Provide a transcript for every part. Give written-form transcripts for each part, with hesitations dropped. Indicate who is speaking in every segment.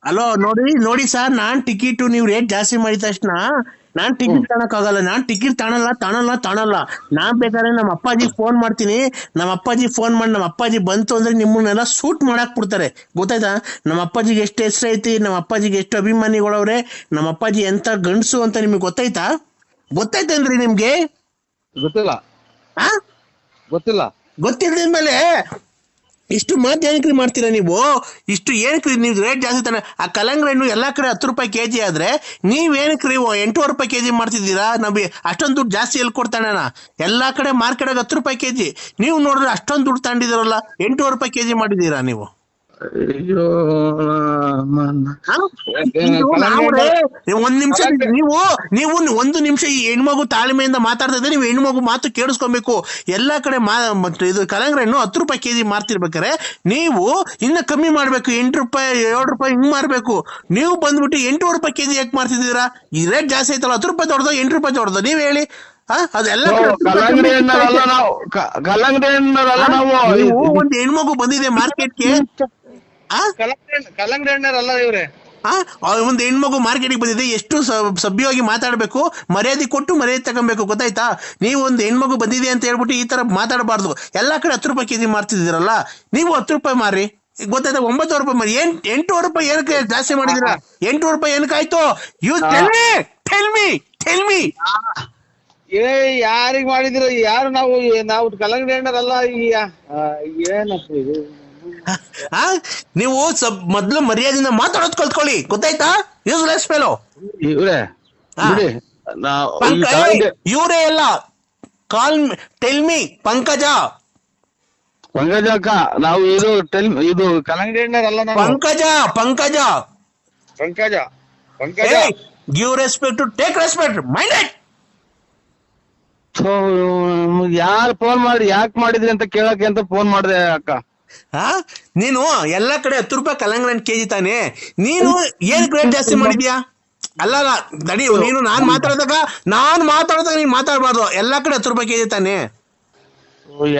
Speaker 1: Hello ನೋಡಿ ನೋಡಿ sir, ನಾನ್ ticket ನೀವು ರೇಟ್ ಜಾಸ್ತಿ ಮಾಡಿದ ತಕ್ಷಣ ನಾನ್ ಟಿಕೆಟ್ ತಗೊಳಕ್ ಆಗಲ್ಲ. ನಾನ್ ಟಿಕೆಟ್ ತಗೊಳಲ್ಲ. ನಾನ್ ಬೇಕಾದ್ರೆ ನಮ್ಮ ಅಪ್ಪಾಜಿಗೆ ಫೋನ್ ಮಾಡ್ತೀನಿ. ನಮ್ಮ ಅಪ್ಪಾಜಿ ಫೋನ್ ಮಾಡಿ ನಮ್ಮ ಅಪ್ಪಾಜಿ ಬಂತು ಅಂದ್ರೆ ನಿಮ್ಮನ್ನೆಲ್ಲ ಶೂಟ್ ಮಾಡಾಕ್ ಬಿಡ್ತಾರೆ, ಗೊತ್ತಾಯ್ತಾ? ನಮ್ಮ ಅಪ್ಪಾಜಿಗೆ ಎಷ್ಟು ಹೆಸರು ಐತಿ, ನಮ್ಮ ಅಪ್ಪಾಜಿಗೆ ಎಷ್ಟು ಅಭಿಮಾನಿಗಳವ್ರೆ, ನಮ್ಮ ಅಪ್ಪಾಜಿ ಎಂತ ಗಂಡಸು ಅಂತ ನಿಮ್ಗೆ ಗೊತ್ತಾಯ್ತೇನ್ರಿ ನಿಮ್ಗೆ?
Speaker 2: ಗೊತ್ತಿಲ್ಲ.
Speaker 1: ಆ
Speaker 2: ಗೊತ್ತಿಲ್ಲ.
Speaker 1: ಗೊತ್ತಿಲ್ಲದ್ಮೇಲೆ ಇಷ್ಟು ಮಾತು ಏನಕ್ರಿ ಮಾಡ್ತೀರಾ ನೀವು? ಇಷ್ಟು ಏನಕ್ರಿ ನೀವು ರೇಟ್ ಜಾಸ್ತಿ ತಾನೆ? ಆ ಕಲ್ಲಂಗಡಿ ಹಣ್ಣು ಎಲ್ಲಾ ಕಡೆ 10 ರೂಪಾಯಿ ಕೆಜಿ ಆದ್ರೆ ನೀವೇನಕ್ರಿ 8 ರೂಪಾಯಿ ಕೆಜಿ ಮಾಡ್ತಿದ್ದೀರಾ? ನಮಗೆ ಅಷ್ಟೊಂದು ದುಡ್ಡು ಜಾಸ್ತಿ ಎಲ್ಲಿ ಕೊಡ್ತಾನ? ಎಲ್ಲಾ ಕಡೆ ಮಾರ್ಕೆಟ್ 10 ರೂಪಾಯಿ ಕೆಜಿ, ನೀವು ನೋಡಿದ್ರೆ ಅಷ್ಟೊಂದು ದುಡ್ಡು ತಗೊಂಡಿದ್ದೀರಲ್ಲ, 8 ರೂಪಾಯಿ ಕೆಜಿ ಮಾಡಿದ್ದೀರಾ ನೀವು?
Speaker 2: ಅಯ್ಯೋ
Speaker 1: ಒಂದ್ ನಿಮಿಷ ನೀವು ಒಂದು ನಿಮಿಷ ಈ ಹೆಣ್ಮಗು ತಾಳ್ಮೆಯಿಂದ ಮಾತಾಡ್ತಾ ಇದ್ರೆ ನೀವು ಹೆಣ್ಮಗು ಮಾತು ಕೇಳಿಸ್ಕೊಬೇಕು. ಎಲ್ಲಾ ಕಡೆ ಇದು ಕಲ್ಲಂಗಡಿ ಹಣ್ಣು 10 ರೂಪಾಯಿ ಕೆಜಿ ಮಾರ್ತಿರ್ಬೇಕಾರೆ ನೀವು ಇನ್ನ ಕಮ್ಮಿ ಮಾಡ್ಬೇಕು, 8 ರೂಪಾಯಿ 7 ರೂಪಾಯಿ ಹಿಂಗ್ ಮಾರ್ಬೇಕು. ನೀವು ಬಂದ್ಬಿಟ್ಟು 8 ರೂಪಾಯಿ ಕೆಜಿ ಯಾಕೆ ಮಾರ್ತಿದ್ದೀರಾ? ಈ ರೇಟ್ ಜಾಸ್ತಿ ಐತಲ್ಲ, 10 ರೂಪಾಯಿ ದೊಡ್ಡದು 8 ರೂಪಾಯಿ ದೊಡ್ಡದು, ನೀವ್ ಹೇಳಿ. ಅದೆಲ್ಲ
Speaker 2: ಕಲ್ಲಂಗಡಿ ಹಣ್ಣಲ್ಲ ನಾವು, ಕಲ್ಲಂಗಡಿ ಹಣ್ಣಲ್ಲ ನಾವು.
Speaker 1: ನೀವು ಒಂದು ಹೆಣ್ಮಗು ಬಂದಿದೆ ಮಾರ್ಕೆಟ್ಗೆ,
Speaker 2: ಕಲ್ಲಂಗಡಿ ಹಣ್ಣರಲ್ಲ ಇವ್ರೆ.
Speaker 1: ಒಂದು ಹೆಣ್ಮಗು ಮಾರ್ಕೆಟಿಗೆ ಬಂದಿದೆ, ಎಷ್ಟು ಸಭ್ಯವಾಗಿ ಮಾತಾಡ್ಬೇಕು, ಮರ್ಯಾದೆ ಕೊಟ್ಟು ಮರ್ಯಾದೆ ತಗೊಬೇಕು, ಗೊತ್ತಾಯ್ತಾ? ನೀವು ಒಂದು ಹೆಣ್ಮಗು ಬಂದಿದೆ ಅಂತ ಹೇಳ್ಬಿಟ್ಟು ಈ ತರ ಮಾತಾಡಬಾರ್ದು. ಎಲ್ಲಾ ಕಡೆ 10 ರೂಪಾಯಿ ಕೆಜಿ ಮಾರ್ತಿದ್ದೀರಲ್ಲ, ನೀವು 10 ರೂಪಾಯಿ ಮಾರಿ, ಗೊತ್ತಾಯ್ತಾ? 9 ರೂಪಾಯಿ ಮಾರಿ. 8 ರೂಪಾಯಿ ಏನಕ್ಕೆ ಜಾಸ್ತಿ ಮಾಡಿದಿರಾ? 8 ರೂಪಾಯಿ ಏನಕ್ಕಾಯ್ತು? ಯು ಟೆಲ್ ಮಿ
Speaker 2: ಯಾರಿಗ್ ಮಾಡಿದಿರ? ಯಾರು? ನಾವು ಕಲ್ಲಂಗಡಿ ಹಣ್ಣರಲ್ಲ. ಏನಪ್ಪ ಇದು?
Speaker 1: ನೀವು ಮೊದ್ಲು ಮರ್ಯಾದೆಯಿಂದ ಮಾತಾಡೋದ್ ಕಲ್ತ್ಕೊಳ್ಳಿ, ಗೊತ್ತಾಯ್ತಾ? Useless fellow. ಇವರೇ ಎಲ್ಲ ಟೆಲ್ ಮಿ ಪಂಕಜ
Speaker 2: ಅಕ್ಕ, ನಾವು ಇದು ಕಲ್ಲಂಗಡಿ ಹಣ್ಣರಲ್ಲ ನಾವು.
Speaker 1: Pankaja give respect to take respect, mind it.
Speaker 2: ಯಾರು ಫೋನ್ ಮಾಡಿ ಯಾಕೆ ಮಾಡಿದ್ರಿ ಅಂತ ಕೇಳಕ್ಕೆ ಅಂತ ಫೋನ್ ಮಾಡಿದೆ ಅಕ್ಕ.
Speaker 1: ನೀನು ಎಲ್ಲಾ ಕಡೆ 10 ರೂಪಾಯಿ ಕಲ್ಲಂಗಡಿ ಹಣ್ಣು ಕೆಜಿ ತಾನೆ, ನೀನು ಏನಕ್ಕೆ ರೇಟ್ ಜಾಸ್ತಿ ಮಾಡಿದ್ಯಾ? ಅಲ್ಲ ತಡಿ, ನೀನು ನಾನ್ ಮಾತಾಡಿದಾಗ ನೀನ್ ಮಾತಾಡ್ಬಾರ್ದು. ಎಲ್ಲಾ ಕಡೆ 10 ರೂಪಾಯಿ ಕೆಜಿ ತಾನೆ.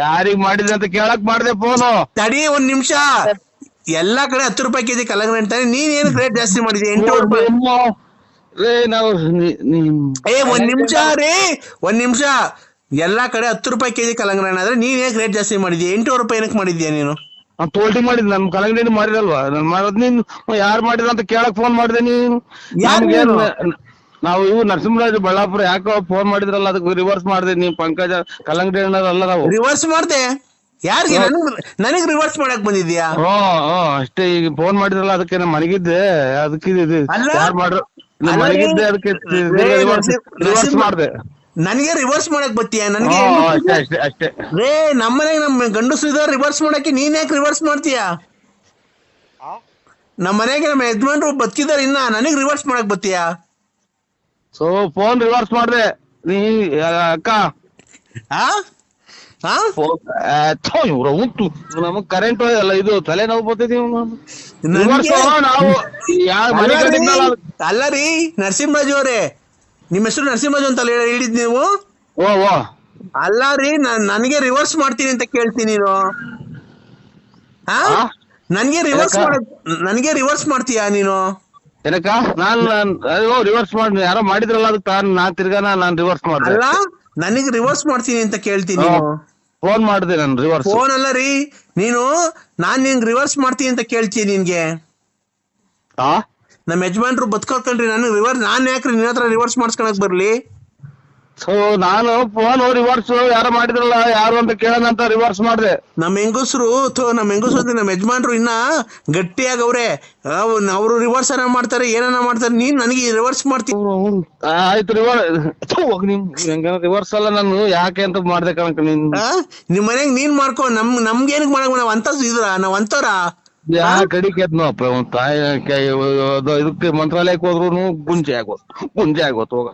Speaker 2: ಯಾರಿಗ್ ಮಾಡಿದ್ರಿ ಅಂತ ಕೇಳಕ್ ಮಾಡಿದೆ ಫೋನು.
Speaker 1: ತಡಿ ಒಂದ್ ನಿಮಿಷ, ಎಲ್ಲಾ ಕಡೆ 10 ರೂಪಾಯಿ ಕೆಜಿ ಕಲ್ಲಂಗಡಿ ಹಣ್ಣು ತಾನೆ, ನೀನ್ ಏನಕ್ಕೆ ರೇಟ್ ಜಾಸ್ತಿ ಮಾಡಿದ್ಯಾ? 8 ರೂಪಾಯಿ. ಒಂದ್ ನಿಮಿಷ, ಎಲ್ಲಾ ಕಡೆ 10 ರೂಪಾಯಿ ಕೆಜಿ ಕಲ್ಲಂಗಡಿ ಹಣ್ಣು ಆದ್ರೆ ನೀನ್ ಏನಕ್ಕೆ ರೇಟ್ ಜಾಸ್ತಿ ಮಾಡಿದ್ಯಾ? 8 ರೂಪಾಯಿ ಏನಕ್ಕೆ ಮಾಡಿದ್ಯಾ ನೀನು?
Speaker 2: ತೋಲ್ಟಿ ಮಾಡಿದ್ ನಮ್ ಕಲ್ಲಂಗಡಿ ಮಾಡಿರಲ್ವಾ? ನಾನು ಮಾಡೋದ್ ನೀನ್ ಯಾರು ಮಾಡಿದ್ರ ಅಂತ ಕೇಳಕ್ ಫೋನ್ ಮಾಡಿದೆ. ನೀನು ನಾವು ಇವು ನರಸಿಂಹರಾಜ್ ಬಳ್ಳಾಪುರ ಯಾಕೋ ಫೋನ್ ಮಾಡಿದ್ರಲ್ಲ, ಅದಕ್ಕೆ ರಿವರ್ಸ್ ಮಾಡಿದೆ. ನೀವು ಪಂಕಜ ಕಲ್ಲಂಗಡಿ ಹಣ್ಣಲ್ಲ ನಾವು
Speaker 1: ರಿವರ್ಸ್ ಮಾಡ್ದೆ. ಯಾರಿಗೆ? ನನಗ್ ರಿವರ್ಸ್ ಮಾಡಕ್ ಬಂದಿದ್ಯಾ?
Speaker 2: ಅಷ್ಟೇ. ಈಗ ಫೋನ್ ಮಾಡಿದ್ರಲ್ಲ, ಅದಕ್ಕೆ ನಾನು ಮನೆಗಿದ್ದೆ, ಅದಕ್ಕೆ ಯಾರು ಮಾಡ್ರು ಮನೆಗಿದ್ದೆ, ಅದಕ್ಕೆ ರಿವರ್ಸ್ ಮಾಡಿದೆ.
Speaker 1: ನನಗೆ ರಿವರ್ಸ್ ಮಾಡಕ್ ಬತ್ತೀಯ? ನನಗೆ
Speaker 2: ಅಷ್ಟೇ.
Speaker 1: ರೇ, ನಮ್ಮನೆಗೆ ನಮ್ ಗಂಡಸರು ಇದಾರೆ ರಿವರ್ಸ್ ಮಾಡಕ್ಕೆ, ನೀನ್ ಯಾಕೆ ರಿವರ್ಸ್ ಮಾಡ್ತೀಯ? ನಮ್ಮ ಮನೆಗೆ ನಮ್ಮ ಯಜಮಾನ್ರು ಬದುಕಿದಾರೆ, ಇನ್ನ ನನಗ್ ರಿವರ್ಸ್ ಮಾಡಕ್ ಬತ್ತೀಯ?
Speaker 2: ಫೋನ್ ರಿವರ್ಸ್ ಮಾಡಿದೆ ನೀ ಅಕ್ಕ. ಉಂಟು ನಮಗ್ ಕರೆಂಟ್ ಅಲ್ಲ, ಇದು ತಲೆ ನೋವು ಬರ್ತೈತಿ.
Speaker 1: ಅಲ್ಲ ರೀ ನರಸಿಂಹರಾಜು ಅವರೇ, ನಿಮ್ಮ ಹೆಸರು ನರಸಿಂಹರಾಜು ಅಂತ ಹೇಳಿದ್ ನೀವು? ಅಲ್ಲ ರೀ, ನನಗೆ ರಿವರ್ಸ್ ಮಾಡ್ತೀನಿ ಅಂತ ಕೇಳ್ತೀನಿ ನೀನು. ನನಗೆ ರಿವರ್ಸ್ ಮಾಡ್ತೀಯಾ ನೀನು?
Speaker 2: ಏನಕ್ಕ? ನಾನ್ ರಿವರ್ಸ್ ಮಾಡಿ ಯಾರೋ ಮಾಡಿದ್ರಲ್ಲ, ಅದಕ್ಕೆ ನಾನ್ ತಿರ್ಗಾ ನಾನ್ ರಿವರ್ಸ್ ಮಾಡ್ದೆ.
Speaker 1: ಅಲ್ಲ, ನನಗೆ ರಿವರ್ಸ್ ಮಾಡ್ತೀನಿ ಅಂತ ಕೇಳ್ತೀನಿ.
Speaker 2: ಫೋನ್ ಮಾಡಿದೆ ನಾನು ರಿವರ್ಸ್.
Speaker 1: ಫೋನ್ ಅಲ್ಲ ರೀ, ನಾನ್ ನಿನ್ಗೆ ರಿವರ್ಸ್ ಮಾಡ್ತೀನಿ ಅಂತ ಕೇಳ್ತೀನಿ ನಿನ್ಗೆ. ನಮ್ಮ ಯಜಮಾನ್ರು ಬದುಕೋಕಂಡ್ರಿ, ನಾನ್ ಯಾಕ್ರಿ ನಿನ್ನ ಹತ್ರ ರಿವರ್ಸ್ ಮಾಡ್ಸ್ಕೊಳಕ್ ಬರ್ಲಿ?
Speaker 2: ನಾನು ಫೋನ್ ರಿವರ್ಸ್ ಯಾರೋ ಮಾಡಿದ್ರಲ್ಲ, ಯಾರು ಅಂತ ಕೇಳೋಣ ಅಂತ ರಿವರ್ಸ್ ಮಾಡಿದೆ.
Speaker 1: ನಮ್ಮ ಹೆಂಗಸರು ನಮ್ಮ ಯಜಮಾನ್ರು ಇನ್ನ ಗಟ್ಟಿಯಾಗವ್ರೆ, ಅವ್ರು ರಿವರ್ಸ್ ಮಾಡ್ತಾರೆ, ಏನನ್ನ ಮಾಡ್ತಾರೆ. ನೀನ್ ನನಗೆ ರಿವರ್ಸ್ ಮಾಡ್ತೀನಿ.
Speaker 2: ಆಯ್ತು, ರಿವರ್ಸ್ ಅಲ್ಲ, ನಾನು ಯಾಕೆ ಅಂತ ಮಾಡ್ದೆ ಕಣಕ.
Speaker 1: ನಿಮ್ ಮನೆಗ್ ನೀನ್ ಮಾಡ್ಕೊ, ನಮ್ಗೆ ಏನಕ್ ಮಾಡಕ್ ನಾವ್ ಅಂತವ್ರ
Speaker 2: ಯಾ ಕಡಿಕೆ ತಾಯಿ ಇದಕ್ಕೆ ಮಂತ್ರಾಲಯಕ್ಕೆ ಹೋದ್ರು ಗುಂಜೆ ಆಗೋದು ಹೋಗ.